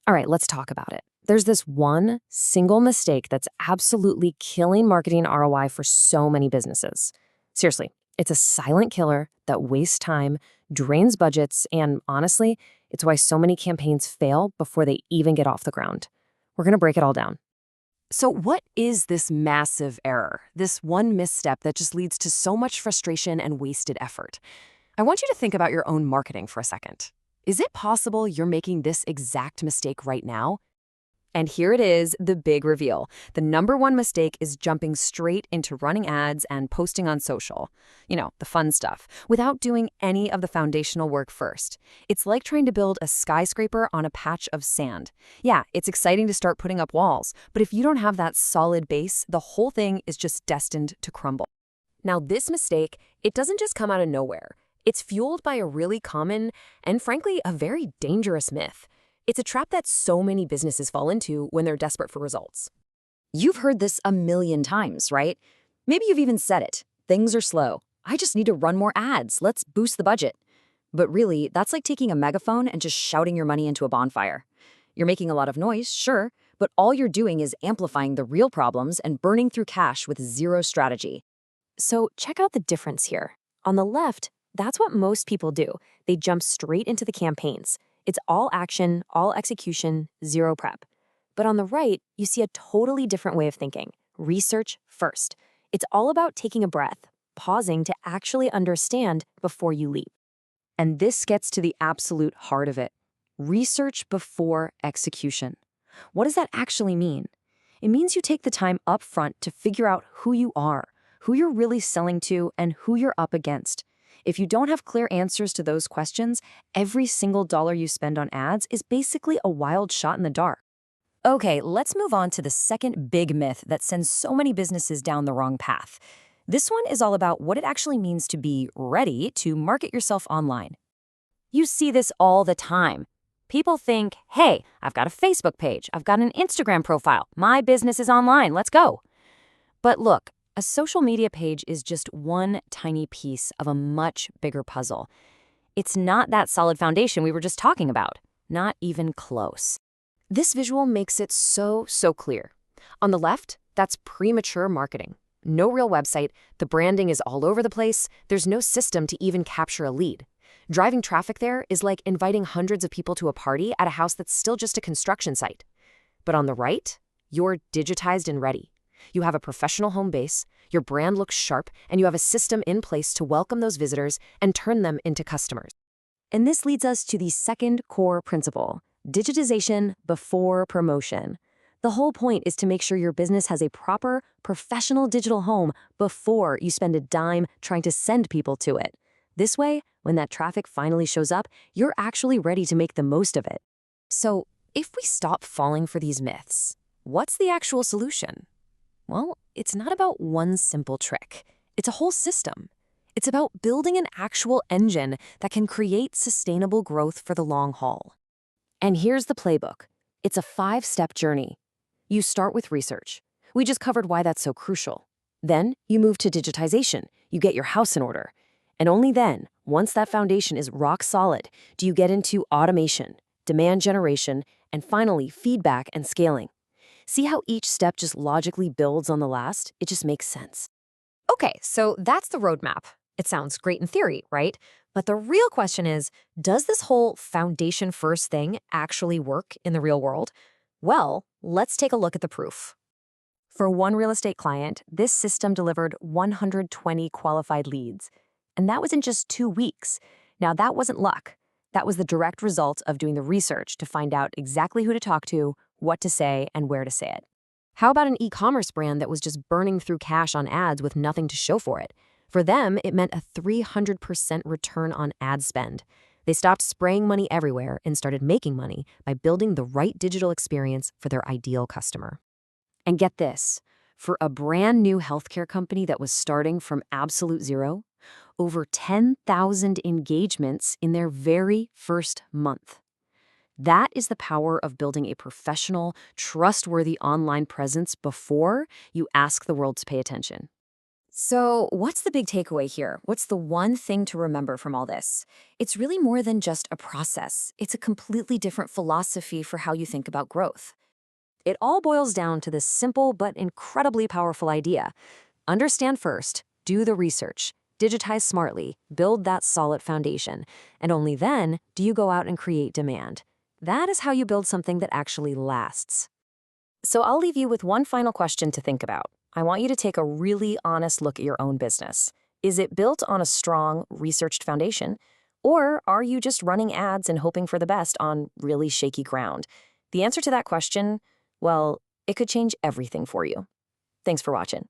All right, let's talk about it. There's this one single mistake that's absolutely killing marketing ROI for so many businesses. Seriously, it's a silent killer that wastes time, drains budgets, and honestly, it's why so many campaigns fail before they even get off the ground. We're going to break it all down. So, what is this massive error? This one misstep that just leads to so much frustration and wasted effort? I want you to think about your own marketing for a second. Is it possible you're making this exact mistake right now? And here it is, the big reveal. The number one mistake is jumping straight into running ads and posting on social. You know, the fun stuff, without doing any of the foundational work first. It's like trying to build a skyscraper on a patch of sand. Yeah, it's exciting to start putting up walls, but if you don't have that solid base, the whole thing is just destined to crumble. Now, this mistake, it doesn't just come out of nowhere. It's fueled by a really common and, frankly, a very dangerous myth. It's a trap that so many businesses fall into when they're desperate for results. You've heard this a million times, right? Maybe you've even said it. Things are slow. I just need to run more ads. Let's boost the budget. But really, that's like taking a megaphone and just shouting your money into a bonfire. You're making a lot of noise, sure, but all you're doing is amplifying the real problems and burning through cash with zero strategy. So check out the difference here. On the left, that's what most people do. They jump straight into the campaigns. It's all action, all execution, zero prep. But on the right, you see a totally different way of thinking. Research first. It's all about taking a breath, pausing to actually understand before you leap. And this gets to the absolute heart of it. Research before execution. What does that actually mean? It means you take the time up front to figure out who you are, who you're really selling to, and who you're up against. If you don't have clear answers to those questions, every single dollar you spend on ads is basically a wild shot in the dark. Okay, let's move on to the second big myth that sends so many businesses down the wrong path. This one is all about what it actually means to be ready to market yourself online. You see this all the time. People think, hey, I've got a Facebook page, I've got an Instagram profile, my business is online, let's go. But look, a social media page is just one tiny piece of a much bigger puzzle. It's not that solid foundation we were just talking about. Not even close. This visual makes it so clear. On the left, that's premature marketing. No real website, the branding is all over the place, there's no system to even capture a lead. Driving traffic there is like inviting hundreds of people to a party at a house that's still just a construction site. But on the right, you're digitized and ready. You have a professional home base, your brand looks sharp, and you have a system in place to welcome those visitors and turn them into customers. And this leads us to the second core principle, digitization before promotion. The whole point is to make sure your business has a proper, professional digital home before you spend a dime trying to send people to it. This way, when that traffic finally shows up, you're actually ready to make the most of it. So, if we stop falling for these myths, what's the actual solution? Well, it's not about one simple trick. It's a whole system. It's about building an actual engine that can create sustainable growth for the long haul. And here's the playbook. It's a 5-step journey. You start with research. We just covered why that's so crucial. Then you move to digitization. You get your house in order. And only then, once that foundation is rock solid, do you get into automation, demand generation, and finally feedback and scaling. See how each step just logically builds on the last? It just makes sense. Okay, so that's the roadmap. It sounds great in theory, right? But the real question is, does this whole foundation first thing actually work in the real world? Well, let's take a look at the proof. For one real estate client, this system delivered 120 qualified leads. And that was in just 2 weeks. Now, that wasn't luck. That was the direct result of doing the research to find out exactly who to talk to, what to say, and where to say it. How about an e-commerce brand that was just burning through cash on ads with nothing to show for it? For them, it meant a 300% return on ad spend. They stopped spraying money everywhere and started making money by building the right digital experience for their ideal customer. And get this, for a brand new healthcare company that was starting from absolute zero, over 10,000 engagements in their very first month. That is the power of building a professional, trustworthy online presence before you ask the world to pay attention. So, what's the big takeaway here? What's the one thing to remember from all this? It's really more than just a process, it's a completely different philosophy for how you think about growth. It all boils down to this simple but incredibly powerful idea. Understand first, do the research, digitize smartly, build that solid foundation, and only then do you go out and create demand. That is how you build something that actually lasts. So I'll leave you with one final question to think about. I want you to take a really honest look at your own business. Is it built on a strong, researched foundation? Or are you just running ads and hoping for the best on really shaky ground? The answer to that question, well, it could change everything for you. Thanks for watching.